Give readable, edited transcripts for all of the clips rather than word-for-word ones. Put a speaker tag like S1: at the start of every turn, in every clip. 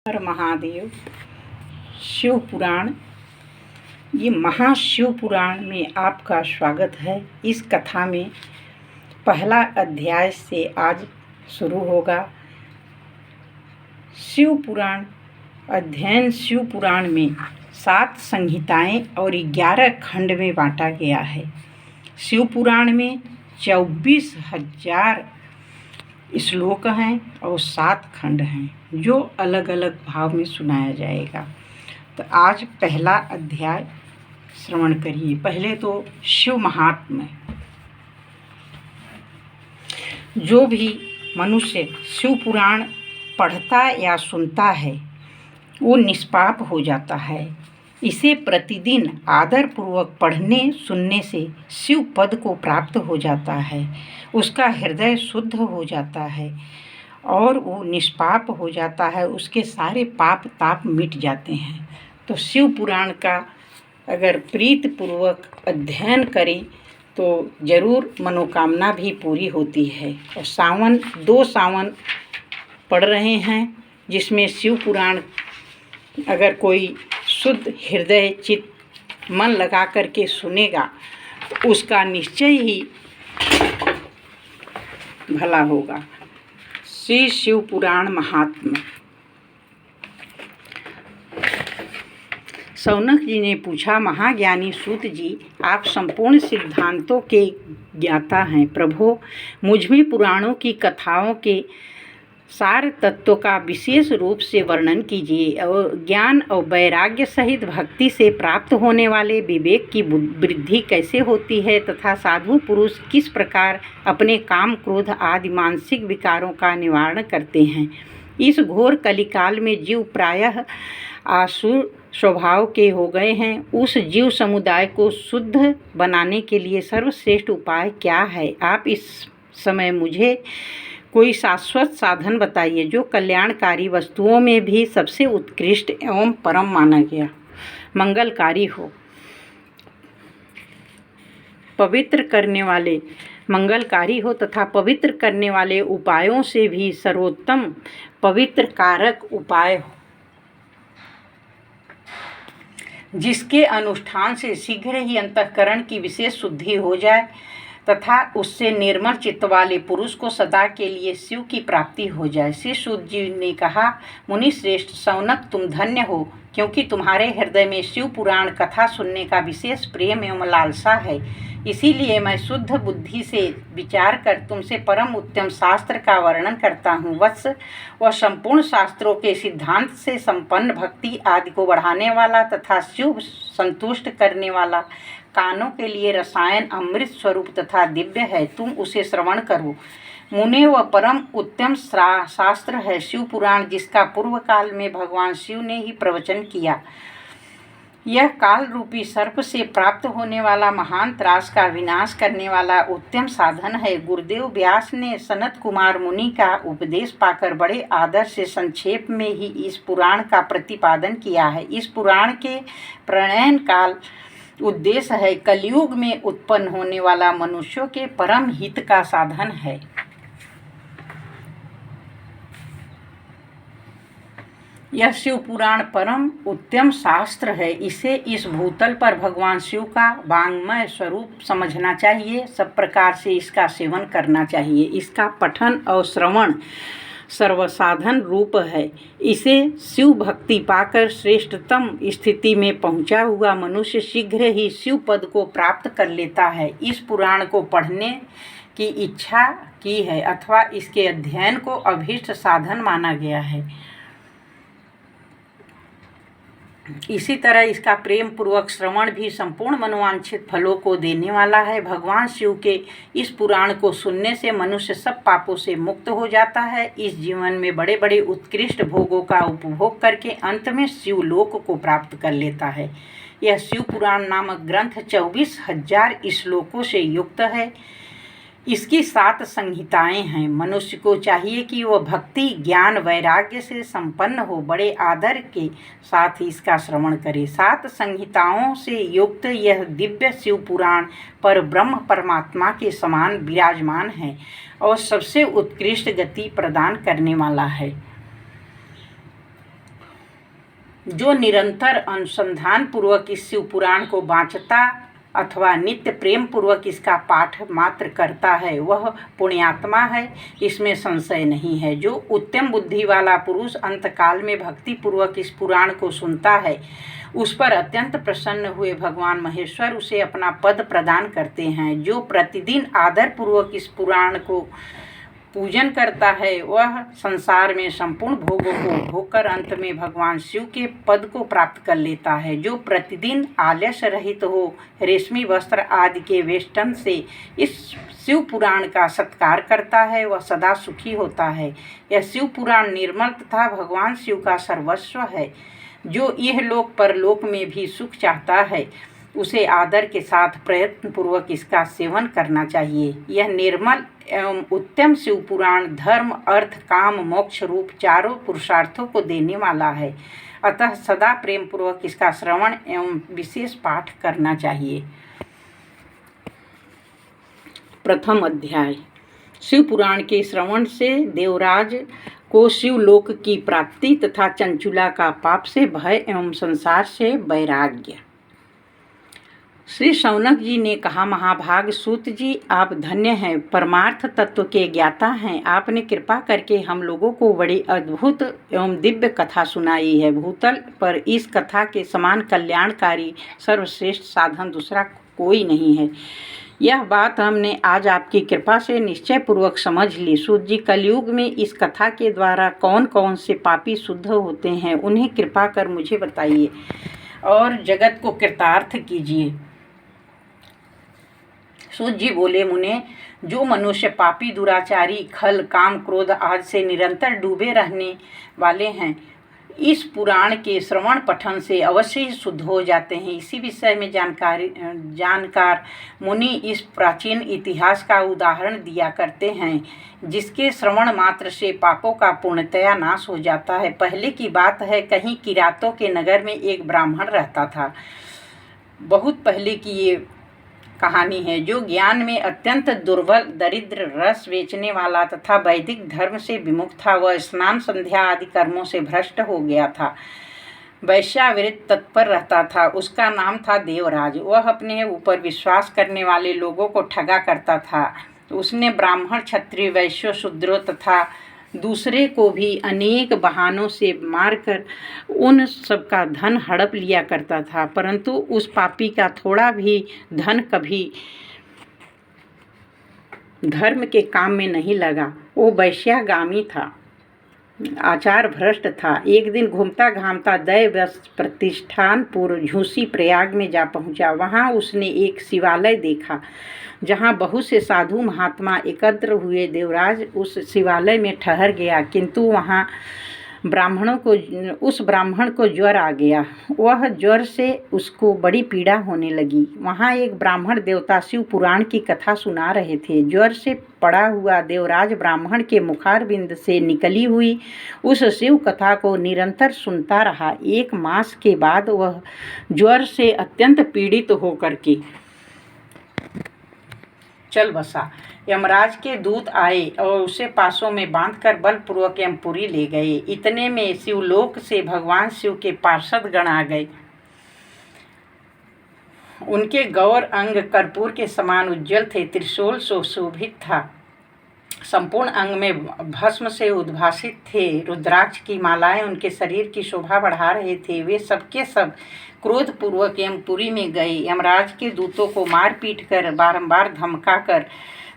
S1: हर महादेव। शिव पुराण, ये महाशिव पुराण में आपका स्वागत है। इस कथा में पहला अध्याय से आज शुरू होगा। शिव पुराण अध्ययन शिव पुराण में 7 संहिताएं और 11 खंड में बांटा गया है। शिव पुराण में 24,000 श्लोक हैं और 7 खंड हैं जो अलग अलग भाव में सुनाया जाएगा। तो आज पहला अध्याय श्रवण करिए। पहले तो शिव महात्म्य। जो भी मनुष्य शिव पुराण पढ़ता या सुनता है वो निष्पाप हो जाता है। इसे प्रतिदिन आदरपूर्वक पढ़ने सुनने से शिव पद को प्राप्त हो जाता है। उसका हृदय शुद्ध हो जाता है और वो निष्पाप हो जाता है। उसके सारे पाप ताप मिट जाते हैं। तो शिव पुराण का अगर प्रीतिपूर्वक अध्ययन करें तो ज़रूर मनोकामना भी पूरी होती है। और 2 सावन पढ़ रहे हैं जिसमें शिव पुराण अगर कोई शुद्ध हृदय चित्त मन लगा करके सुनेगा तो उसका निश्चय ही भला होगा। श्री शिव पुराण महात्म्य। शौनक जी ने पूछा, महाज्ञानी सूत जी, आप संपूर्ण सिद्धांतों के ज्ञाता हैं। प्रभो, मुझ में पुराणों की कथाओं के सार तत्वों का विशेष रूप से वर्णन कीजिए और ज्ञान और वैराग्य सहित भक्ति से प्राप्त होने वाले विवेक की वृद्धि कैसे होती है तथा साधु पुरुष किस प्रकार अपने काम क्रोध आदि मानसिक विकारों का निवारण करते हैं। इस घोर कलिकाल में जीव प्रायः आसुर स्वभाव के हो गए हैं। उस जीव समुदाय को शुद्ध बनाने के लिए सर्वश्रेष्ठ उपाय क्या है? आप इस समय मुझे कोई शाश्वत साधन बताइए जो कल्याणकारी वस्तुओं में भी सबसे उत्कृष्ट एवं परम माना गया, मंगलकारी हो, मंगलकारी हो तथा पवित्र करने वाले उपायों से भी सर्वोत्तम पवित्र कारक उपाय हो, जिसके अनुष्ठान से शीघ्र ही अंतःकरण की विशेष शुद्धि हो जाए तथा उससे निर्मल चित्त वाले पुरुष को सदा के लिए शिव की प्राप्ति हो जाए। श्री सूत जी ने कहा, मुनि श्रेष्ठ शौनक, तुम धन्य हो क्योंकि तुम्हारे हृदय में शिव पुराण कथा सुनने का विशेष प्रेम एवं लालसा है। इसीलिए मैं शुद्ध बुद्धि से विचार कर तुमसे परम उत्तम शास्त्र का वर्णन करता हूँ। वत्स, वह संपूर्ण शास्त्रों के सिद्धांत से संपन्न भक्ति आदि को बढ़ाने वाला तथा शिव संतुष्ट करने वाला, कानों के लिए रसायन अमृत स्वरूप तथा दिव्य है। तुम उसे श्रवण करो। मुने, वह परम उत्तम शास्त्र है शिव पुराण, जिसका पूर्व काल में भगवान शिव ने ही प्रवचन किया। यह काल रूपी सर्प से प्राप्त होने वाला महान त्रास का विनाश करने वाला उत्तम साधन है। गुरुदेव व्यास ने सनत कुमार मुनि का उपदेश पाकर बड़े आदर से संक्षेप में ही इस पुराण का प्रतिपादन किया है। इस पुराण के प्रणयन काल उद्देश्य है कलयुग में उत्पन्न होने वाला मनुष्यों के परम हित का साधन है। यह शिव पुराण परम उत्तम शास्त्र है। इसे इस भूतल पर भगवान शिव का वाङ्मय स्वरूप समझना चाहिए। सब प्रकार से इसका सेवन करना चाहिए। इसका पठन और श्रवण सर्वसाधन रूप है। इसे शिव भक्ति पाकर श्रेष्ठतम स्थिति में पहुंचा हुआ मनुष्य शीघ्र ही शिव पद को प्राप्त कर लेता है। इस पुराण को पढ़ने की इच्छा की है अथवा इसके अध्ययन को अभीष्ट साधन माना गया है। इसी तरह इसका प्रेम पूर्वक श्रवण भी संपूर्ण मनोवांछित फलों को देने वाला है। भगवान शिव के इस पुराण को सुनने से मनुष्य सब पापों से मुक्त हो जाता है। इस जीवन में बड़े बड़े उत्कृष्ट भोगों का उपभोग करके अंत में शिवलोक को प्राप्त कर लेता है। यह शिव पुराण नामक ग्रंथ 24,000 श्लोकों से युक्त है। इसकी 7 संहिताएं हैं। मनुष्य को चाहिए कि वह भक्ति ज्ञान वैराग्य से संपन्न हो, बड़े आदर के साथ इसका श्रवण करे। 7 संहिताओं से युक्त यह दिव्य शिव पुराण पर ब्रह्म परमात्मा के समान विराजमान है और सबसे उत्कृष्ट गति प्रदान करने वाला है। जो निरंतर अनुसंधान पूर्वक इस शिव पुराण को वांचता अथवा नित्य प्रेम पूर्वक इसका पाठ मात्र करता है वह पुण्यात्मा है, इसमें संशय नहीं है। जो उत्तम बुद्धि वाला पुरुष अंतकाल में भक्ति पूर्वक इस पुराण को सुनता है, उस पर अत्यंत प्रसन्न हुए भगवान महेश्वर उसे अपना पद प्रदान करते हैं। जो प्रतिदिन आदर पूर्वक इस पुराण को पूजन करता है, वह संसार में संपूर्ण भोगों को भोगकर अंत में भगवान शिव के पद को प्राप्त कर लेता है। जो प्रतिदिन आलस्य रहित हो रेशमी वस्त्र आदि के वेष्टन से इस शिव पुराण का सत्कार करता है, वह सदा सुखी होता है। यह शिव पुराण निर्मल तथा भगवान शिव का सर्वस्व है। जो यह लोक परलोक में भी सुख चाहता है, उसे आदर के साथ प्रयत्न पूर्वक इसका सेवन करना चाहिए। यह निर्मल एवं उत्तम शिव पुराण धर्म, अर्थ, काम, मोक्ष रूप चारों पुरुषार्थों को देने वाला है। अतः सदा प्रेम पूर्वक इसका श्रवण एवं विशेष पाठ करना चाहिए। प्रथम अध्याय। शिव पुराण के श्रवण से देवराज को शिवलोक की प्राप्ति तथा चंचुला का पाप से भय एवं संसार से वैराग्य। श्री शौनक जी ने कहा, महाभाग सूत जी, आप धन्य हैं, परमार्थ तत्व के ज्ञाता हैं। आपने कृपा करके हम लोगों को बड़ी अद्भुत एवं दिव्य कथा सुनाई है। भूतल पर इस कथा के समान कल्याणकारी सर्वश्रेष्ठ साधन दूसरा कोई नहीं है। यह बात हमने आज आपकी कृपा से निश्चय पूर्वक समझ ली। सूत जी, कलयुग में इस कथा के द्वारा कौन कौन से पापी शुद्ध होते हैं, उन्हें कृपा कर मुझे बताइए और जगत को कृतार्थ कीजिए। सूत जी बोले, मुने, जो मनुष्य पापी, दुराचारी, खल, काम, क्रोध आदि से निरंतर डूबे रहने वाले हैं, इस पुराण के श्रवण पठन से अवश्य ही शुद्ध हो जाते हैं। इसी विषय में जानकार मुनि इस प्राचीन इतिहास का उदाहरण दिया करते हैं, जिसके श्रवण मात्र से पापों का पूर्णतया नाश हो जाता है। पहले की बात है, कहीं किरातों के नगर में एक ब्राह्मण रहता था। बहुत पहले की ये कहानी है। जो ज्ञान में अत्यंत दुर्बल, दरिद्र, रस बेचने वाला तथा वैदिक धर्म से विमुख था। वह स्नान, संध्या आदि कर्मों से भ्रष्ट हो गया था। वैश्यावृत्ति तत्पर रहता था। उसका नाम था देवराज। वह अपने ऊपर विश्वास करने वाले लोगों को ठगा करता था। उसने ब्राह्मण, क्षत्रिय, वैश्य, शूद्रों तथा दूसरे को भी अनेक बहानों से मारकर उन सबका धन हड़प लिया करता था, परंतु उस पापी का थोड़ा भी धन कभी धर्म के काम में नहीं लगा। वो वैश्यागामी था, आचार भ्रष्ट था। एक दिन घूमता घामता दैवश प्रतिष्ठानपुर झूसी प्रयाग में जा पहुंचा। वहां उसने एक शिवालय देखा जहां बहुत से साधु महात्मा एकत्र हुए। देवराज उस शिवालय में ठहर गया, किंतु वहां उस ब्राह्मण को ज्वर आ गया। वह ज्वर से उसको बड़ी पीड़ा होने लगी। वहाँ एक ब्राह्मण देवता शिव पुराण की कथा सुना रहे थे। ज्वर से पड़ा हुआ देवराज ब्राह्मण के मुखारबिंद से निकली हुई उस शिव कथा को निरंतर सुनता रहा। 1 मास के बाद वह ज्वर से अत्यंत पीड़ित होकर के चल बसा। यमराज के दूत आए और उसे पासों में बांधकर बलपूर्वक यमपुरी ले गए। इतने में शिवलोक से भगवान शिव के पार्षद गण आ गए। उनके गौर अंग कर्पूर के समान उज्जवल थे। त्रिशूल सुशोभित था। संपूर्ण अंग में भस्म से उद्भासित थे। रुद्राक्ष की मालाएं उनके शरीर की शोभा बढ़ा रहे थे। वे सबके सब क्रोध पूर्वक यमपुरी में गए। यमराज के दूतों को मार पीट कर बारंबार धमका कर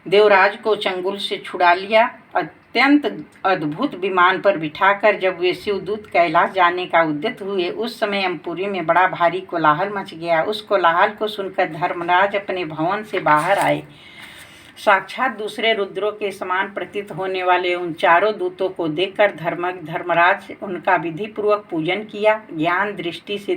S1: देवराज को चंगुल से छुड़ा लिया। अत्यंत अद्भुत विमान पर बिठाकर जब वे शिवदूत कैलाश जाने का उद्यत हुए, उस समय यमपुरी में बड़ा भारी कोलाहल मच गया। उस कोलाहल को सुनकर धर्मराज अपने भवन से बाहर आए। साक्षात दूसरे रुद्रों के समान प्रतीत होने वाले उन चारों दूतों को देखकर धर्मराज उनका विधि पूर्वक पूजन किया। ज्ञान दृष्टि से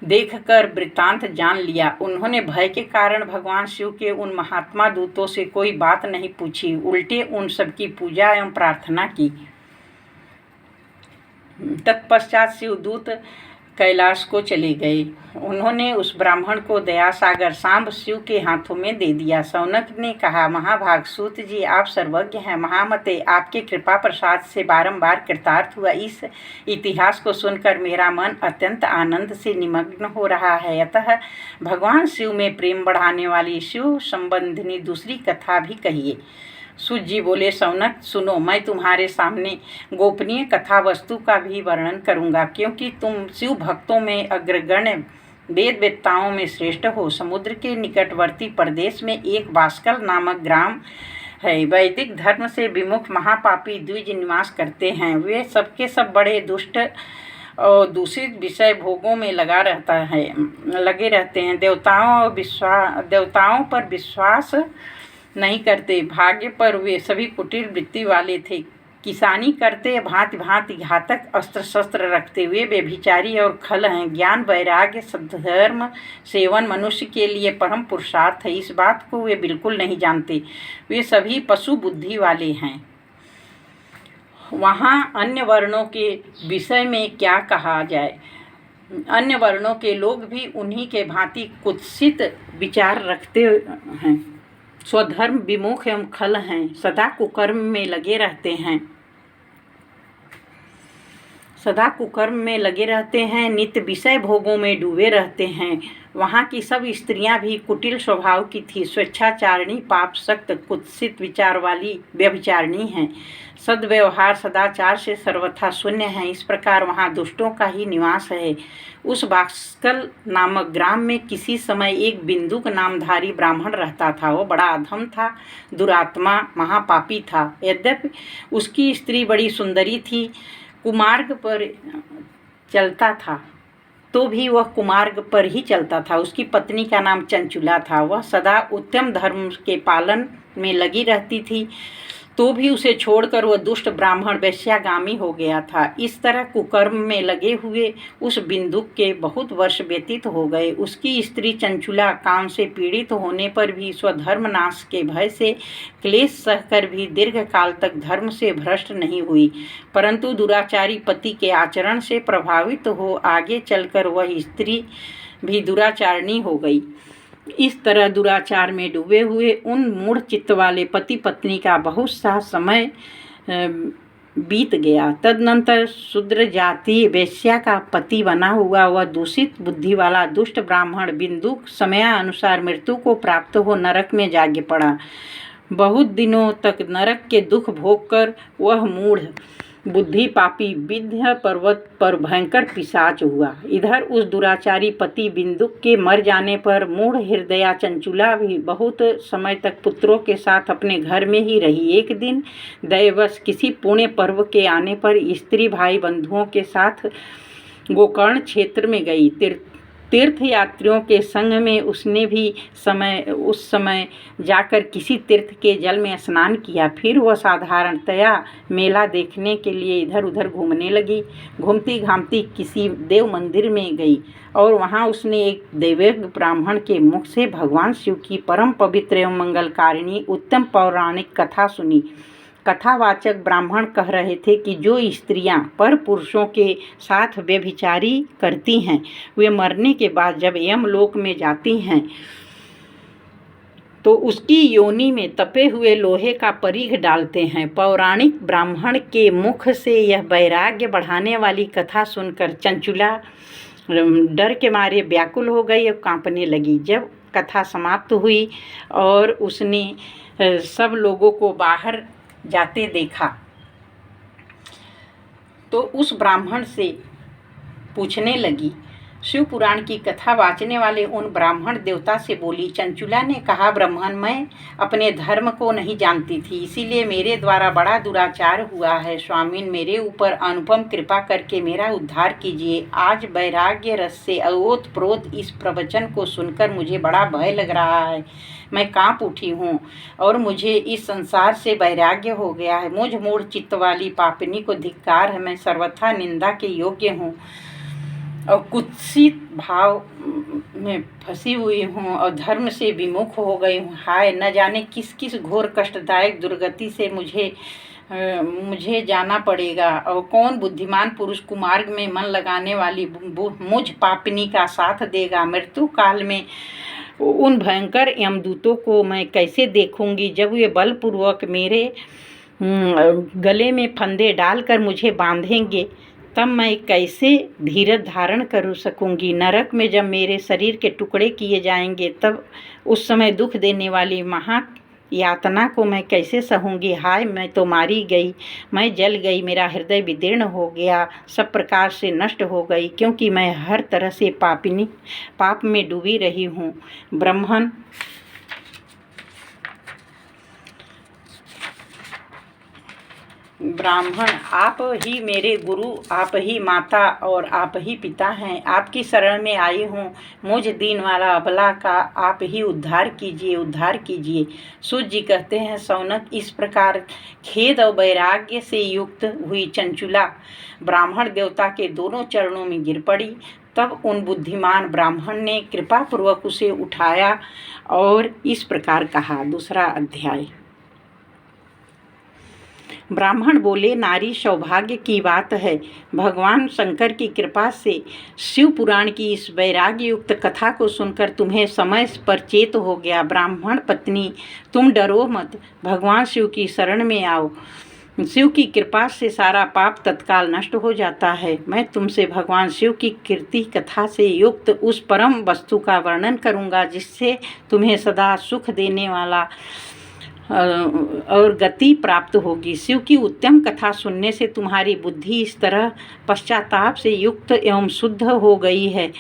S1: देखकर वृत्तांत जान लिया। उन्होंने भय के कारण भगवान शिव के उन महात्मा दूतों से कोई बात नहीं पूछी, उल्टे उन सबकी पूजा एवं प्रार्थना की। तत्पश्चात शिवदूत कैलाश को चले गए। उन्होंने उस ब्राह्मण को दया सागर सांब शिव के हाथों में दे दिया। शौनक ने कहा, महाभाग सूत जी, आप सर्वज्ञ हैं। महामते, आपके कृपा प्रसाद से बारंबार कृतार्थ हुआ इस इतिहास को सुनकर मेरा मन अत्यंत आनंद से निमग्न हो रहा है। अतः भगवान शिव में प्रेम बढ़ाने वाली शिव संबंधिनी दूसरी कथा भी कहिए। सूत जी बोले, शौनक सुनो, मैं तुम्हारे सामने गोपनीय कथा वस्तु का भी वर्णन करूंगा, क्योंकि तुम शिव भक्तों में अग्रगण्य, वेद वेत्ताओं में श्रेष्ठ हो। समुद्र के निकटवर्ती प्रदेश में एक बास्कल नामक ग्राम है। वैदिक धर्म से विमुख महापापी द्विज निवास करते हैं। वे सबके सब बड़े दुष्ट और दूषित विषय भोगों में लगे रहते हैं। देवताओं पर विश्वास नहीं करते। भाग्य पर वे सभी कुटिल वृत्ति वाले थे। किसानी करते, भांति भांति घातक अस्त्र शस्त्र रखते हुए व्यभिचारी और खल हैं। ज्ञान, वैराग्य, सद्धर्म सेवन मनुष्य के लिए परम पुरुषार्थ है, इस बात को वे बिल्कुल नहीं जानते। वे सभी पशु बुद्धि वाले हैं। वहाँ अन्य वर्णों के विषय में क्या कहा जाए। अन्य वर्णों के लोग भी उन्हीं के भांति कुत्सित विचार रखते हैं, स्वधर्म विमुख एवं खल हैं, सदा कुकर्म में लगे रहते हैं, नित्य विषय भोगों में डूबे रहते हैं। वहाँ की सब स्त्रियां भी कुटिल स्वभाव की थी, स्वेच्छाचारिणी, पाप सक्त, कुत्सित विचार वाली व्यभिचारिणी हैं। सद्व्यवहार सदाचार से सर्वथा शून्य है। इस प्रकार वहाँ दुष्टों का ही निवास है। उस बास्कल नामक ग्राम में किसी समय एक बिंदुक नामधारी ब्राह्मण रहता था। वो बड़ा अधम था, दुरात्मा, महापापी था। यद्यपि उसकी स्त्री बड़ी सुंदरी थी, कुमार्ग पर चलता था, तो भी वह कुमार्ग पर ही चलता था। उसकी पत्नी का नाम चंचुला था। वह सदा उत्तम धर्म के पालन में लगी रहती थी, तो भी उसे छोड़कर वह दुष्ट ब्राह्मण वैश्यागामी हो गया था। इस तरह कुकर्म में लगे हुए उस बिंदुक के बहुत वर्ष व्यतीत हो गए। उसकी स्त्री चंचुला काम से पीड़ित होने पर भी स्वधर्म नाश के भय से क्लेश सहकर भी दीर्घ काल तक धर्म से भ्रष्ट नहीं हुई, परंतु दुराचारी पति के आचरण से प्रभावित हो आगे चलकर वह स्त्री भी दुराचारिणी हो गई। इस तरह दुराचार में डूबे हुए उन मूढ़ चित्त वाले पति पत्नी का बहुत सा समय बीत गया। तदनंतर शूद्र जाति वेश्या का पति बना हुआ वह दूषित बुद्धि वाला दुष्ट ब्राह्मण बिंदुक समयानुसार मृत्यु को प्राप्त हो नरक में जा पड़ा। बहुत दिनों तक नरक के दुख भोग कर वह मूढ़ बुद्धि पापी विंध्य पर्वत पर भयंकर पिशाच हुआ। इधर उस दुराचारी पति बिंदुक के मर जाने पर मूढ़ हृदया चंचुला भी बहुत समय तक पुत्रों के साथ अपने घर में ही रही। एक दिन दैवश किसी पुण्य पर्व के आने पर स्त्री भाई बंधुओं के साथ गोकर्ण क्षेत्र में गई। तीर्थ यात्रियों के संग में उसने भी उस समय जाकर किसी तीर्थ के जल में स्नान किया। फिर वह साधारणतया मेला देखने के लिए इधर उधर घूमने लगी। घूमती घामती किसी देव मंदिर में गई और वहाँ उसने एक दैवेज्ञ ब्राह्मण के मुख से भगवान शिव की परम पवित्र एवं मंगलकारिणी उत्तम पौराणिक कथा सुनी। कथावाचक ब्राह्मण कह रहे थे कि जो स्त्रियां पर पुरुषों के साथ व्यभिचारी करती हैं, वे मरने के बाद जब यमलोक में जाती हैं तो उसकी योनि में तपे हुए लोहे का परीघ डालते हैं। पौराणिक ब्राह्मण के मुख से यह वैराग्य बढ़ाने वाली कथा सुनकर चंचुला डर के मारे व्याकुल हो गई और कांपने लगी। जब कथा समाप्त हुई और उसने सब लोगों को बाहर जाते देखा तो उस ब्राह्मण से पूछने लगी। शिव पुराण की कथा वाचने वाले उन ब्राह्मण देवता से बोली। चंचुला ने कहा, ब्राह्मण, मैं अपने धर्म को नहीं जानती थी, इसीलिए मेरे द्वारा बड़ा दुराचार हुआ है। स्वामीन, मेरे ऊपर अनुपम कृपा करके मेरा उद्धार कीजिए। आज वैराग्य रस से ओत प्रोत इस प्रवचन को सुनकर मुझे बड़ा भय लग रहा है। मैं कांप उठी हूँ और मुझे इस संसार से वैराग्य हो गया है। मुझ मूढ़ चित्त वाली पापिनी को धिक्कार है। मैं सर्वथा निंदा के योग्य हूँ और कुत्सित भाव में फंसी हुई हूँ और धर्म से विमुख हो गई हूँ। हाय, न जाने किस किस घोर कष्टदायक दुर्गति से मुझे मुझे जाना पड़ेगा। और कौन बुद्धिमान पुरुष कुमार्ग में मन लगाने वाली मुझ पापिनी का साथ देगा? मृत्यु काल में उन भयंकर यमदूतों को मैं कैसे देखूंगी जब वे बलपूर्वक मेरे गले में फंदे डालकर मुझे बांधेंगे? तब मैं कैसे धीरज धारण कर सकूंगी? नरक में जब मेरे शरीर के टुकड़े किए जाएंगे तब उस समय दुख देने वाली महा यातना को मैं कैसे सहूंगी? हाय, मैं तो मारी गई, मैं जल गई, मेरा हृदय विदीर्ण हो गया, सब प्रकार से नष्ट हो गई, क्योंकि मैं हर तरह से पापिनी पाप में डूबी रही हूँ। ब्राह्मण, आप ही मेरे गुरु, आप ही माता और आप ही पिता हैं। आपकी शरण में आई हूँ। मुझ दीन वाला अबला का आप ही उद्धार कीजिए, उद्धार कीजिए। सूत जी कहते हैं, सौनक, इस प्रकार खेद और वैराग्य से युक्त हुई चंचुला ब्राह्मण देवता के दोनों चरणों में गिर पड़ी। तब उन बुद्धिमान ब्राह्मण ने कृपा पूर्वक उसे उठाया और इस प्रकार कहा। दूसरा अध्याय। ब्राह्मण बोले, नारी सौभाग्य की बात है। भगवान शंकर की कृपा से शिव पुराण की इस वैराग्य युक्त कथा को सुनकर तुम्हें समय पर चेत हो गया। ब्राह्मण पत्नी, तुम डरो मत, भगवान शिव की शरण में आओ। शिव की कृपा से सारा पाप तत्काल नष्ट हो जाता है। मैं तुमसे भगवान शिव की कीर्ति कथा से युक्त उस परम वस्तु का वर्णन करूंगा जिससे तुम्हें सदा सुख देने वाला और गति प्राप्त होगी। शिव की उत्तम कथा सुनने से तुम्हारी बुद्धि इस तरह पश्चाताप से युक्त एवं शुद्ध हो गई है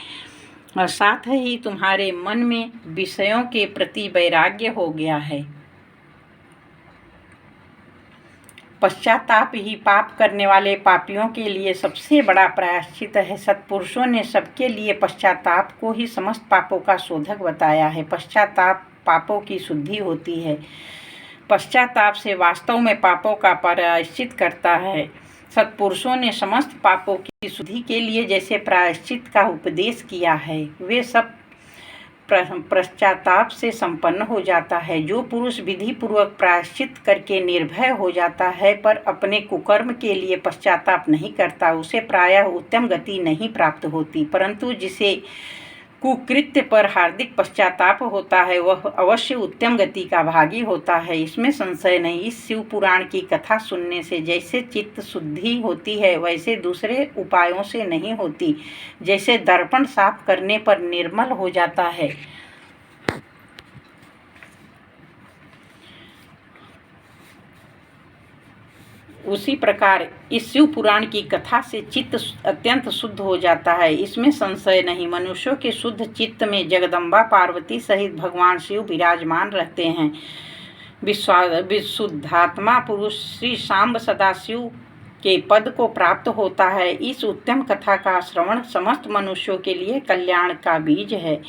S1: और साथ ही तुम्हारे मन में विषयों के प्रति वैराग्य हो गया है। पश्चाताप ही पाप करने वाले पापियों के लिए सबसे बड़ा प्रायश्चित है। सत्पुरुषों ने सबके लिए पश्चाताप को ही समस्त पापों का शोधक बताया है। पश्चाताप पापों की शुद्धि होती है। पश्चाताप से वास्तव में पापों का प्रायश्चित करता है। सत्पुरुषों ने समस्त पापों की शुद्धि के लिए जैसे प्रायश्चित का उपदेश किया है, वे सब पश्चाताप से संपन्न हो जाता है। जो पुरुष विधि पूर्वक प्रायश्चित करके निर्भय हो जाता है पर अपने कुकर्म के लिए पश्चाताप नहीं करता, उसे प्रायः उत्तम गति नहीं प्राप्त होती। परंतु जिसे कुकृत्य पर हार्दिक पश्चाताप होता है वह अवश्य उत्तम गति का भागी होता है, इसमें संशय नहीं। इस शिव पुराण की कथा सुनने से जैसे चित्त शुद्धि होती है वैसे दूसरे उपायों से नहीं होती। जैसे दर्पण साफ करने पर निर्मल हो जाता है, उसी प्रकार इस शिव पुराण की कथा से चित्त अत्यंत शुद्ध हो जाता है, इसमें संशय नहीं। मनुष्यों के शुद्ध चित्त में जगदम्बा पार्वती सहित भगवान शिव विराजमान रहते हैं। विशुद्धात्मा पुरुष श्री सांब सदाशिव के पद को प्राप्त होता है। इस उत्तम कथा का श्रवण समस्त मनुष्यों के लिए कल्याण का बीज है।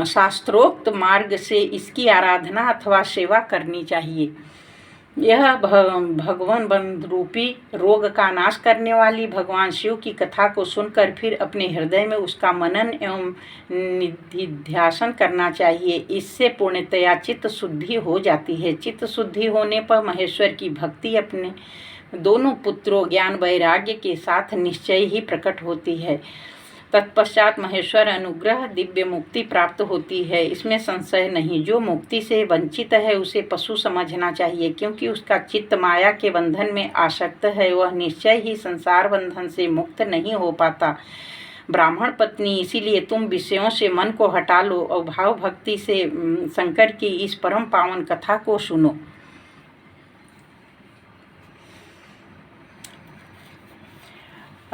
S1: शास्त्रोक्त मार्ग से इसकी आराधना अथवा सेवा करनी चाहिए। यह भगवान बंध रूपी रोग का नाश करने वाली भगवान शिव की कथा को सुनकर फिर अपने हृदय में उसका मनन एवं निधिध्यासन करना चाहिए। इससे पूर्णतया चित्त शुद्धि हो जाती है। चित्त शुद्धि होने पर महेश्वर की भक्ति अपने दोनों पुत्रों ज्ञान वैराग्य के साथ निश्चय ही प्रकट होती है। तत्पश्चात महेश्वर अनुग्रह दिव्य मुक्ति प्राप्त होती है, इसमें संशय नहीं। जो मुक्ति से वंचित है उसे पशु समझना चाहिए, क्योंकि उसका चित्त माया के बंधन में आसक्त है, वह निश्चय ही संसार बंधन से मुक्त नहीं हो पाता। ब्राह्मण पत्नी, इसीलिए तुम विषयों से मन को हटा लो और भाव भक्ति से शंकर की इस परम पावन कथा को सुनो।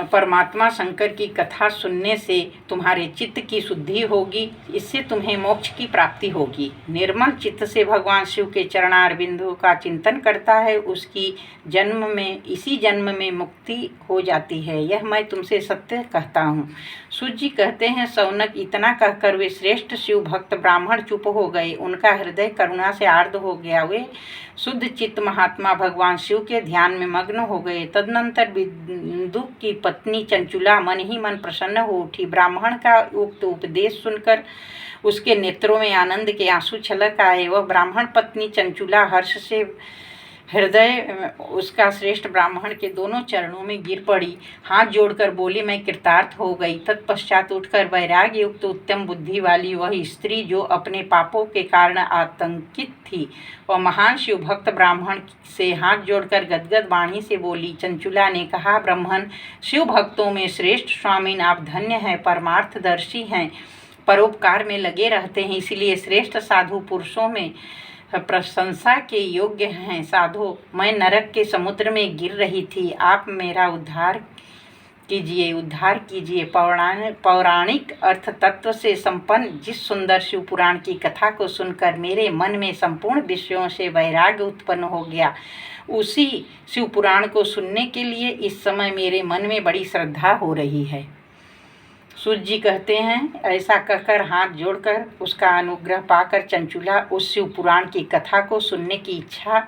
S1: परमात्मा शंकर की कथा सुनने से तुम्हारे चित्त की शुद्धि होगी, इससे तुम्हें मोक्ष की प्राप्ति होगी। निर्मल चित्त से भगवान शिव के चरणारविंदों का चिंतन करता है, उसकी इसी जन्म में मुक्ति हो जाती है। यह मैं तुमसे सत्य कहता हूँ। सूत जी कहते हैं, सौनक, इतना कहकर वे श्रेष्ठ शिव भक्त ब्राह्मण चुप हो गए। उनका हृदय करुणा से आर्द्र हो गया। वे शुद्ध चित्त महात्मा भगवान शिव के ध्यान में मग्न हो गए। तदनंतर बिंदु की पत्नी चंचुला मन ही मन प्रसन्न हो उठी। ब्राह्मण का उक्त उपदेश सुनकर उसके नेत्रों में आनंद के आंसू छलक आए। वह ब्राह्मण पत्नी चंचुला हर्ष से हृदय उसका श्रेष्ठ ब्राह्मण के दोनों चरणों में गिर पड़ी, हाथ जोड़कर बोली, मैं कृतार्थ हो गई। तत्पश्चात उठकर वैराग्य युक्त उत्तम बुद्धि वाली वह स्त्री जो अपने पापों के कारण आतंकित थी, वह महान शिव भक्त ब्राह्मण से हाथ जोड़कर गदगद वाणी से बोली। चंचुला ने कहा, ब्राह्मण, शिव भक्तों में श्रेष्ठ स्वामीन आप धन्य हैं, परमार्थदर्शी हैं, परोपकार में लगे रहते हैं, इसलिए श्रेष्ठ साधु पुरुषों में प्रशंसा के योग्य हैं। साधो, मैं नरक के समुद्र में गिर रही थी, आप मेरा उद्धार कीजिए। पौराणिक अर्थ तत्व से संपन्न जिस सुंदर शिव पुराण की कथा को सुनकर मेरे मन में संपूर्ण विषयों से वैराग्य उत्पन्न हो गया, उसी शिव पुराण को सुनने के लिए इस समय मेरे मन में बड़ी श्रद्धा हो रही है। सूत जी कहते हैं, ऐसा कहकर हाथ जोड़कर उसका अनुग्रह पाकर चंचुला उस शिव पुराण की कथा को सुनने की इच्छा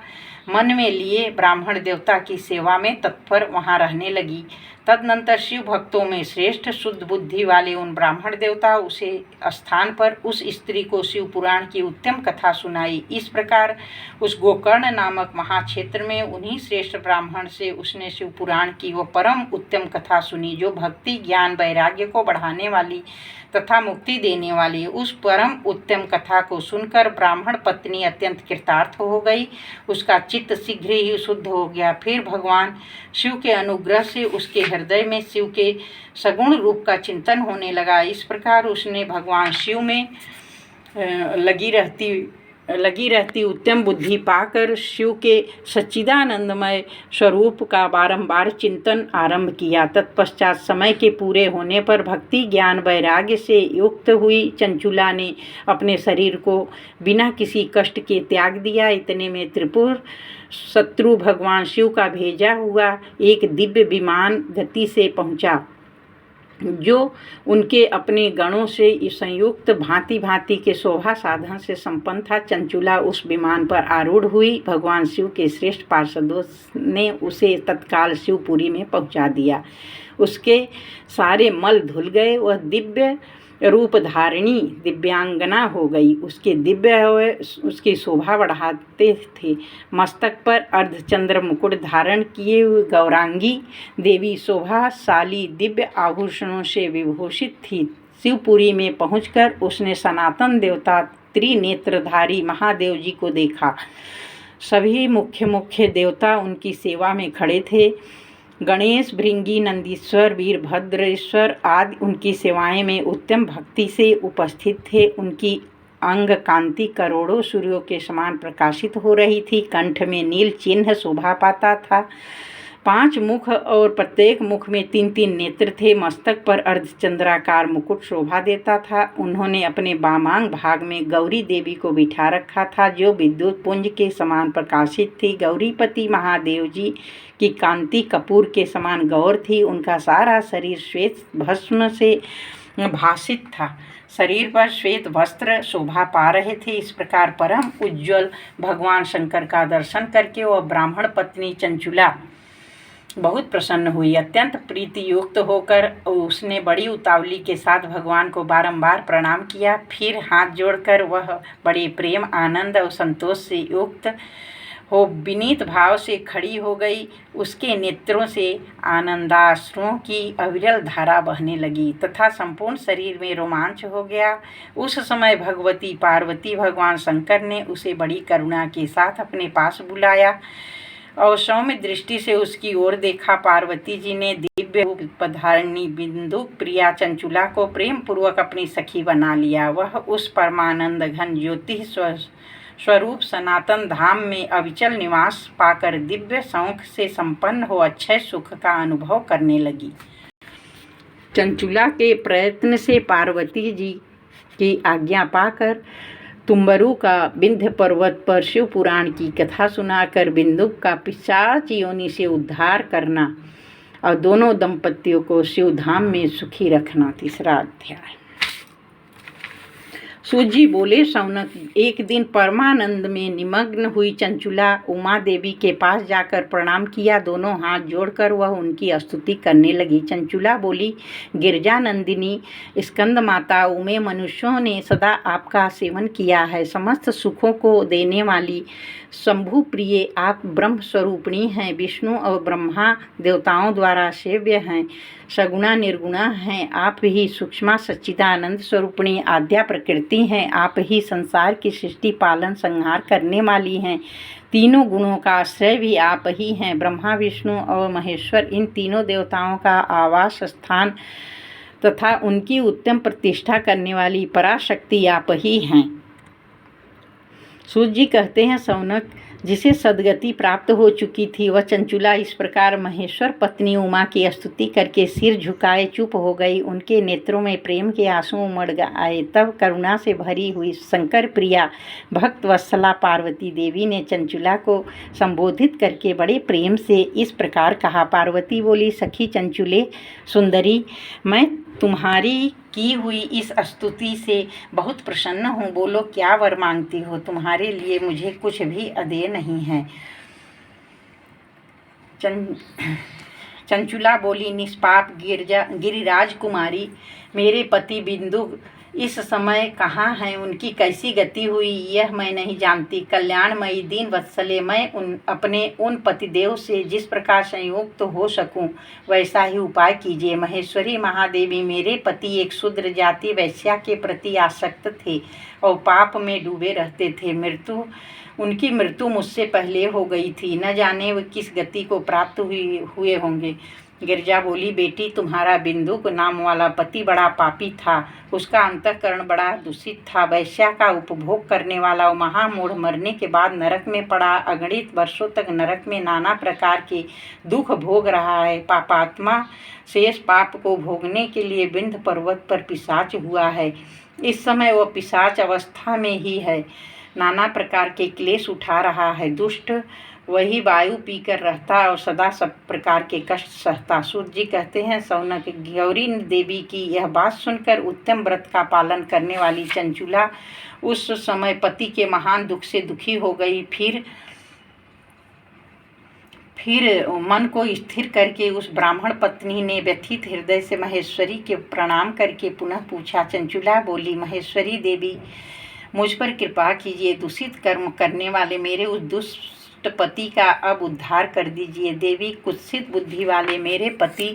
S1: मन में लिए ब्राह्मण देवता की सेवा में तत्पर वहाँ रहने लगी। तदनंतर शिव भक्तों में श्रेष्ठ शुद्ध बुद्धि वाले उन ब्राह्मण देवता उसे स्थान पर उस स्त्री को शिव पुराण की उत्तम कथा सुनाई। इस प्रकार उस गोकर्ण नामक महाक्षेत्र में उन्हीं श्रेष्ठ ब्राह्मण से उसने शिव पुराण की वो परम उत्तम कथा सुनी, जो भक्ति ज्ञान वैराग्य को बढ़ाने वाली तथा मुक्ति देने वाली। उस परम उत्तम कथा को सुनकर ब्राह्मण पत्नी अत्यंत कृतार्थ हो गई, उसका चित्त शीघ्र ही शुद्ध हो गया। फिर भगवान शिव के अनुग्रह से उसके हृदय में शिव के सगुण रूप का चिंतन होने लगा। इस प्रकार उसने भगवान शिव में लगी रहती उत्तम बुद्धि पाकर शिव के सच्चिदानंदमय स्वरूप का बारंबार चिंतन आरंभ किया। तत्पश्चात समय के पूरे होने पर भक्ति ज्ञान वैराग्य से युक्त हुई चंचुला ने अपने शरीर को बिना किसी कष्ट के त्याग दिया। इतने में त्रिपुर शत्रु भगवान शिव का भेजा हुआ एक दिव्य विमान गति से पहुंचा, जो उनके अपने गणों से संयुक्त भांति भांति के शोभा साधन से संपन्न था। चंचुला उस विमान पर आरूढ़ हुई। भगवान शिव के श्रेष्ठ पार्षदों ने उसे तत्काल शिवपुरी में पहुंचा दिया। उसके सारे मल धुल गए, वह दिव्य रूप धारिणी दिव्यांगना हो गई। उसकी शोभा बढ़ाते थे। मस्तक पर अर्धचंद्र मुकुट धारण किए हुए गौरांगी देवी शोभाशाली दिव्य आभूषणों से विभूषित थी। शिवपुरी में पहुंचकर उसने सनातन देवता त्रिनेत्रधारी महादेव जी को देखा। सभी मुख्य देवता उनकी सेवा में खड़े थे। गणेश, भृंगी, नंदीश्वर, वीरभद्रेश्वर आदि उनकी सेवाएं में उत्तम भक्ति से उपस्थित थे। उनकी अंग कांति करोड़ों सूर्यों के समान प्रकाशित हो रही थी। कंठ में नील चिन्ह शोभा पाता था। 5 मुख और प्रत्येक मुख में 3-3 नेत्र थे। मस्तक पर अर्धचंद्राकार मुकुट शोभा देता था। उन्होंने अपने वामांग भाग में गौरी देवी को बिठा रखा था, जो विद्युत पुंज के समान प्रकाशित थी। गौरीपति महादेव जी की कांति कपूर के समान गौर थी। उनका सारा शरीर श्वेत भस्म से भासित था। शरीर पर श्वेत वस्त्र शोभा पा रहे थे। इस प्रकार परम उज्ज्वल भगवान शंकर का दर्शन करके वह ब्राह्मण पत्नी चंचुला बहुत प्रसन्न हुई। अत्यंत प्रीति युक्त होकर उसने बड़ी उतावली के साथ भगवान को बारंबार प्रणाम किया। फिर हाथ जोड़कर वह बड़े प्रेम, आनंद और संतोष से युक्त हो विनीत भाव से खड़ी हो गई। उसके नेत्रों से आनंदाश्रुओं की अविरल धारा बहने लगी तथा संपूर्ण शरीर में रोमांच हो गया। उस समय भगवती पार्वती भगवान शंकर ने उसे बड़ी करुणा के साथ अपने पास बुलाया और सौम्य दृष्टि से उसकी ओर देखा। पार्वती जी ने दिव्य रूप धारिणी बिंदु प्रिया चंचुला को प्रेम पूर्वक अपनी सखी बना लिया। वह उस परमानंद घन ज्योति स्वरूप सनातन धाम में अविचल निवास पाकर दिव्य शौक से संपन्न हो अक्षय सुख का अनुभव करने लगी। चंचुला के प्रयत्न से पार्वती जी की आज्ञा पाकर तुम्बरु का विंध्य पर्वत पर शिव पुराण की कथा सुनाकर बिंदुक का पिशाच योनि से उद्धार करना और दोनों दंपतियों को शिव धाम में सुखी रखना। 3रा अध्याय। सूत जी बोले, शौनक, एक दिन परमानंद में निमग्न हुई चंचुला उमा देवी के पास जाकर प्रणाम किया। दोनों हाथ जोड़कर वह उनकी स्तुति करने लगी। चंचुला बोली, गिरजा नंदिनी स्कंद माता उमे, मनुष्यों ने सदा आपका सेवन किया है। समस्त सुखों को देने वाली शंभु प्रिय आप ब्रह्म स्वरूपिणी हैं। विष्णु और ब्रह्मा देवताओं द्वारा सेव्य हैं। सगुणा निर्गुणा हैं। आप ही सूक्ष्मा सच्चिदानंद स्वरूपिणी आद्या प्रकृति हैं। आप ही संसार की सृष्टि पालन संहार करने वाली हैं। तीनों गुणों का आश्रय भी आप ही हैं। ब्रह्मा विष्णु और महेश्वर इन तीनों देवताओं का आवास स्थान तथा उनकी उत्तम प्रतिष्ठा करने वाली पराशक्ति आप ही हैं। सूत जी कहते हैं, शौनक, जिसे सद्गति प्राप्त हो चुकी थी वह चंचुला इस प्रकार महेश्वर पत्नी उमा की स्तुति करके सिर झुकाए चुप हो गई। उनके नेत्रों में प्रेम के आंसू उमड़ आए। तब करुणा से भरी हुई शंकर प्रिया भक्त वत्सला पार्वती देवी ने चंचुला को संबोधित करके बड़े प्रेम से इस प्रकार कहा। पार्वती बोली, सखी चंचुले सुंदरी, मैं तुम्हारी की हुई इस स्तुति से बहुत प्रसन्न हूँ। बोलो, क्या वर मांगती हो? तुम्हारे लिए मुझे कुछ भी अदेय नहीं है। चंचुला बोली, निष्पाप गिरिराज कुमारी, मेरे पति बिंदु इस समय कहाँ हैं? उनकी कैसी गति हुई यह मैं नहीं जानती। कल्याणमयी दीन वत्सले, मैं अपने उन पतिदेव से जिस प्रकार संयुक्त हो सकूं वैसा ही उपाय कीजिए। महेश्वरी महादेवी, मेरे पति एक शूद्र जाति वैश्या के प्रति आसक्त थे और पाप में डूबे रहते थे। उनकी मृत्यु मुझसे पहले हो गई थी। न जाने वे किस गति को प्राप्त हुए होंगे। गिरजा बोली, बेटी, तुम्हारा बिंदुक नाम वाला पति बड़ा पापी था। उसका अंतःकरण बड़ा दूषित था। वैश्या का उपभोग करने वाला वो महामूढ़ मरने के बाद नरक में पड़ा। अगणित वर्षों तक नरक में नाना प्रकार के दुख भोग रहा है। पापात्मा शेष पाप को भोगने के लिए विंध्य पर्वत पर पिशाच हुआ है। इस समय वह पिशाच अवस्था में ही है। नाना प्रकार के क्लेश उठा रहा है। दुष्ट वही वायु पीकर रहता और सदा सब प्रकार के कष्ट सहता। सूत जी कहते हैं, शौनक, गौरी देवी की यह बात सुनकर उत्तम व्रत का पालन करने वाली चंचुला उस समय पति के महान दुख से दुखी हो गई। फिर मन को स्थिर करके उस ब्राह्मण पत्नी ने व्यथित हृदय से महेश्वरी के प्रणाम करके पुनः पूछा। चंचुला बोली, महेश्वरी देवी, मुझ पर कृपा कीजिए। दूषित कर्म करने वाले मेरे उस दुष्ट पति का अब उद्धार कर दीजिए। देवी, कुत्सित बुद्धि वाले मेरे पति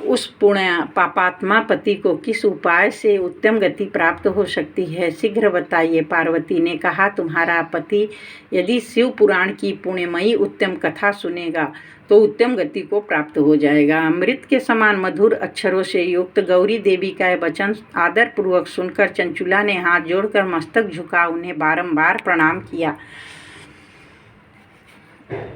S1: उस पुण्य पापात्मा पति को किस उपाय से उत्तम गति प्राप्त हो सकती है? शीघ्र बताइए। पार्वती ने कहा, तुम्हारा पति यदि शिव पुराण की पुण्यमयी उत्तम कथा सुनेगा तो उत्तम गति को प्राप्त हो जाएगा। अमृत के समान मधुर अक्षरों से युक्त गौरी देवी का वचन आदर पूर्वक सुनकर चंचुला ने हाथ जोड़कर मस्तक झुका उन्हें बारंबार प्रणाम किया।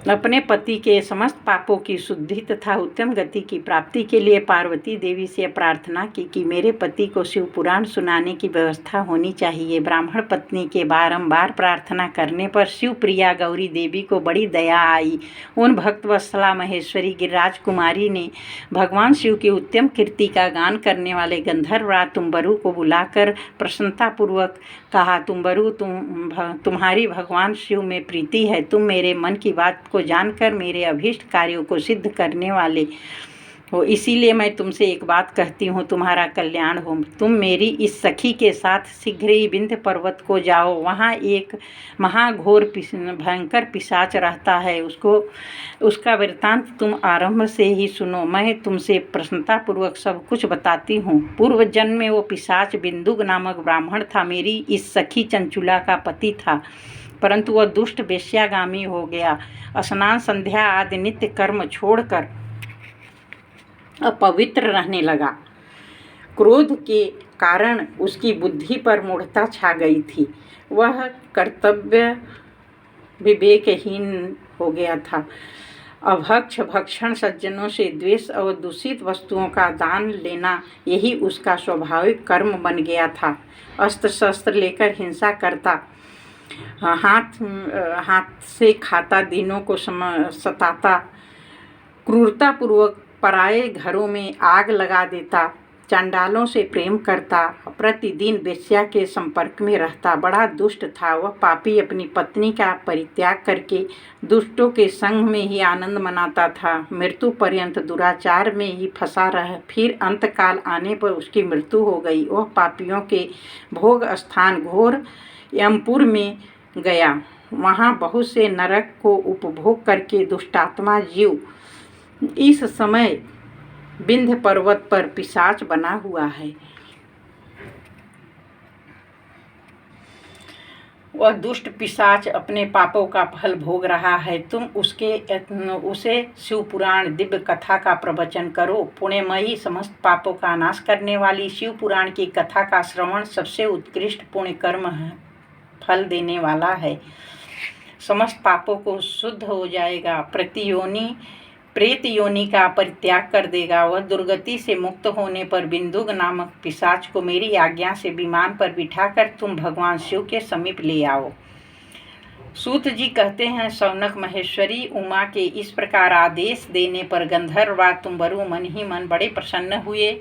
S1: अपने पति के समस्त पापों की शुद्धि तथा उत्तम गति की प्राप्ति के लिए पार्वती देवी से प्रार्थना की कि मेरे पति को शिव पुराण सुनाने की व्यवस्था होनी चाहिए। ब्राह्मण पत्नी के बारंबार प्रार्थना करने पर शिव प्रिया गौरी देवी को बड़ी दया आई। उन भक्तवत्सला महेश्वरी गिरिराज कुमारी ने भगवान शिव की उत्तम कीर्ति का गान करने वाले गंधर्वराज तुम्बरु को बुलाकर प्रसन्नतापूर्वक कहा, तुम्बरु, तुम्हारी भगवान शिव में प्रीति है। तुम मेरे मन की बात को जानकर मेरे अभीष्ट कार्यों को सिद्ध करने वाले हो, इसीलिए मैं तुमसे एक बात कहती हूँ, तुम्हारा कल्याण हो। तुम मेरी इस सखी के साथ शीघ्र ही विंध्य पर्वत को जाओ। वहाँ एक महाघोर भयंकर पिशाच रहता है। उसका वृत्तांत तुम आरंभ से ही सुनो। मैं तुमसे प्रसन्नतापूर्वक सब कुछ बताती हूँ। पूर्व जन्म में वो पिशाच बिंदुक नामक ब्राह्मण था। मेरी इस सखी चंचुला का पति था, परंतु वह दुष्ट वेश्यागामी हो गया। स्नान संध्या आदि नित्य कर्म छोड़कर अपवित्र रहने लगा। क्रोध के कारण उसकी बुद्धि पर मूढ़ता छा गई थी। वह कर्तव्य विवेकहीन हो गया था। अभक्ष भक्षण, सज्जनों से द्वेष और दूषित वस्तुओं का दान लेना यही उसका स्वाभाविक कर्म बन गया था। अस्त्र शस्त्र लेकर हिंसा करता, हाथ से खाता, दिनों को सताता, क्रूरतापूर्वक पराये घरों में आग लगा देता, चांडालों से प्रेम करता, प्रतिदिन वेश्या के संपर्क में रहता, बड़ा दुष्ट था। वह पापी अपनी पत्नी का परित्याग करके दुष्टों के संग में ही आनंद मनाता था, मृत्यु पर्यंत दुराचार में ही फंसा रहा। फिर अंतकाल आने पर उसकी मृत्यु हो गई। वह पापियों के भोग स्थान घोर यमपुर में गया। वहाँ बहुत से नरक को उपभोग करके दुष्टात्मा जीव इस समय विंध्य पर्वत पर पिशाच बना हुआ है। वह दुष्ट पिशाच अपने पापों का फल भोग रहा है। तुम उसे शिवपुराण दिव्य कथा का प्रवचन करो। पुण्यमयी समस्त पापों का नाश करने वाली शिवपुराण की कथा का श्रवण सबसे उत्कृष्ट पुण्य कर्म है, फल देने वाला है। समस्त पापों को शुद्ध हो जाएगा, प्रेत योनि का परित्याग कर देगा। वह दुर्गति से मुक्त होने पर बिंदुक नामक पिशाच को मेरी आज्ञा से विमान पर बिठाकर तुम भगवान शिव के समीप ले आओ। सूत जी कहते हैं, शौनक महेश्वरी उमा के इस प्रकार आदेश देने पर गंधर्वराज तुम्बरु मन ही मन बड़े प्रसन्न हुए।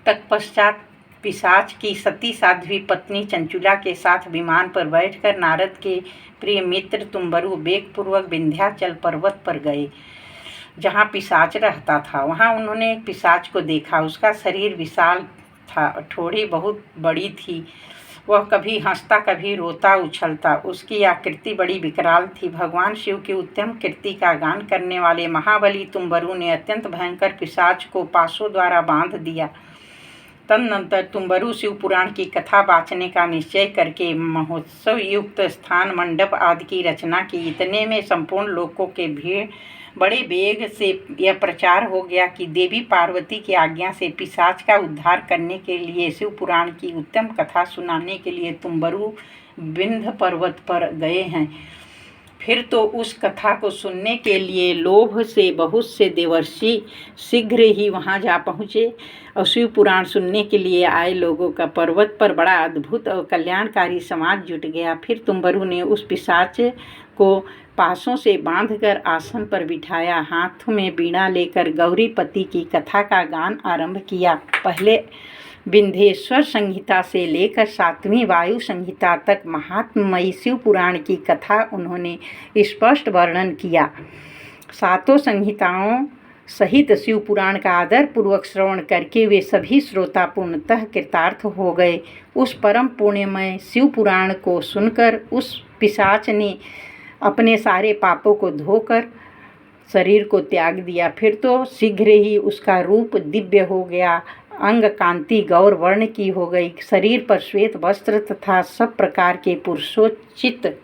S1: तत्पश्चात पिशाच की सती साध्वी पत्नी चंचुला के साथ विमान पर बैठकर नारद के प्रिय मित्र तुम्बरु वेगपूर्वक विंध्याचल पर्वत पर गए, जहाँ पिशाच रहता था। वहाँ उन्होंने एक पिशाच को देखा। उसका शरीर विशाल था, ठोड़ी बहुत बड़ी थी। वह कभी हंसता कभी रोता उछलता। उसकी आकृति बड़ी विकराल थी। भगवान शिव की उत्तम कीर्ति का गान करने वाले महाबली तुम्बरु ने अत्यंत भयंकर पिशाच को पाशों द्वारा बांध दिया। तदनंतर तुम्बरु शिव पुराण की कथा वाचने का निश्चय करके महोत्सव युक्त स्थान मंडप आदि की रचना की। इतने में संपूर्ण लोकों के भीड़ बड़े वेग से यह प्रचार हो गया कि देवी पार्वती की आज्ञा से पिशाच का उद्धार करने के लिए शिव पुराण की उत्तम कथा सुनाने के लिए तुम्बरु विंध्य पर्वत पर गए हैं। फिर तो उस कथा को सुनने के लिए लोभ से बहुत से देवर्षि शीघ्र ही वहां जा पहुँचे और शिव पुराण सुनने के लिए आए लोगों का पर्वत पर बड़ा अद्भुत और कल्याणकारी समाज जुट गया। फिर तुम्बरु ने उस पिशाच को पासों से बांधकर आसन पर बिठाया, हाथ में वीणा लेकर गौरीपति की कथा का गान आरंभ किया। पहले विंध्येश्वर संहिता से लेकर 7वीं वायु संहिता तक महात्मयी शिव पुराण की कथा उन्होंने स्पष्ट वर्णन किया। 7 संहिताओं सहित शिव पुराण का आदर पूर्वक श्रवण करके वे सभी श्रोता पूर्णतः कृतार्थ हो गए। उस परम पुण्यमय शिव पुराण को सुनकर उस पिशाच ने अपने सारे पापों को धोकर शरीर को त्याग दिया। फिर तो शीघ्र ही उसका रूप दिव्य हो गया, अंग कांति गौर वर्ण की हो गई। शरीर पर श्वेत वस्त्र तथा सब प्रकार के पुरुषोचित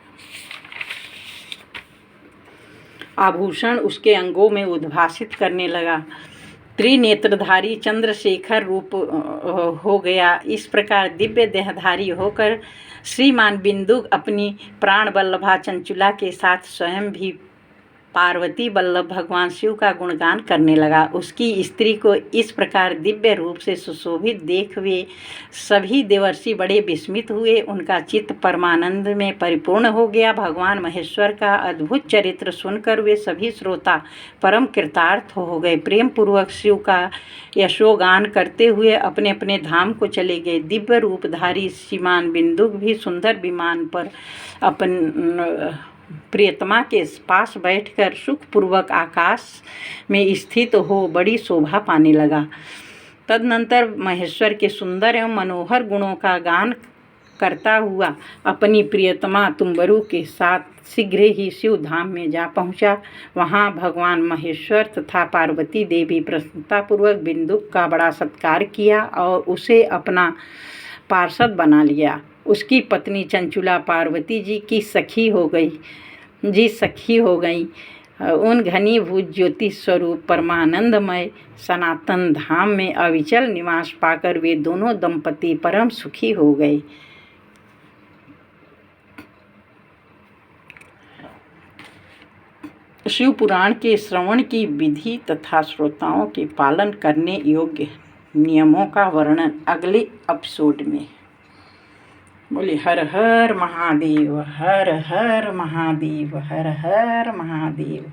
S1: आभूषण उसके अंगों में उद्भासित करने लगा। त्रिनेत्रधारी चंद्रशेखर रूप हो गया। इस प्रकार दिव्य देहधारी होकर श्रीमान बिंदुक अपनी प्राण वल्लभा चंचुला के साथ स्वयं भी पार्वती वल्लभ भगवान शिव का गुणगान करने लगा। उसकी स्त्री को इस प्रकार दिव्य रूप से सुशोभित देख वे सभी देवर्षि बड़े विस्मित हुए। उनका चित्त परमानंद में परिपूर्ण हो गया। भगवान महेश्वर का अद्भुत चरित्र सुनकर वे सभी श्रोता परम कृतार्थ हो गए। प्रेम पूर्वक शिव का यशोगान करते हुए अपने अपने धाम को चले गए। दिव्य रूपधारी श्रीमान बिंदुक भी सुंदर विमान पर अपन प्रियतमा के पास बैठकर सुखपूर्वक आकाश में स्थित हो बड़ी शोभा पाने लगा। तदनंतर महेश्वर के सुंदर एवं मनोहर गुणों का गान करता हुआ अपनी प्रियतमा तुम्बरु के साथ शीघ्र ही शिव धाम में जा पहुंचा। वहां भगवान महेश्वर तथा पार्वती देवी प्रसन्नतापूर्वक बिंदुक का बड़ा सत्कार किया और उसे अपना पार्षद बना लिया। उसकी पत्नी चंचुला पार्वती जी की सखी हो गई। उन घनीभूत ज्योति स्वरूप परमानंदमय सनातन धाम में अविचल निवास पाकर वे दोनों दंपति परम सुखी हो गए। शिव पुराण के श्रवण की विधि तथा श्रोताओं के पालन करने योग्य नियमों का वर्णन अगले एपिसोड में। बोले हर हर महादेव, हर हर महादेव, हर हर महादेव।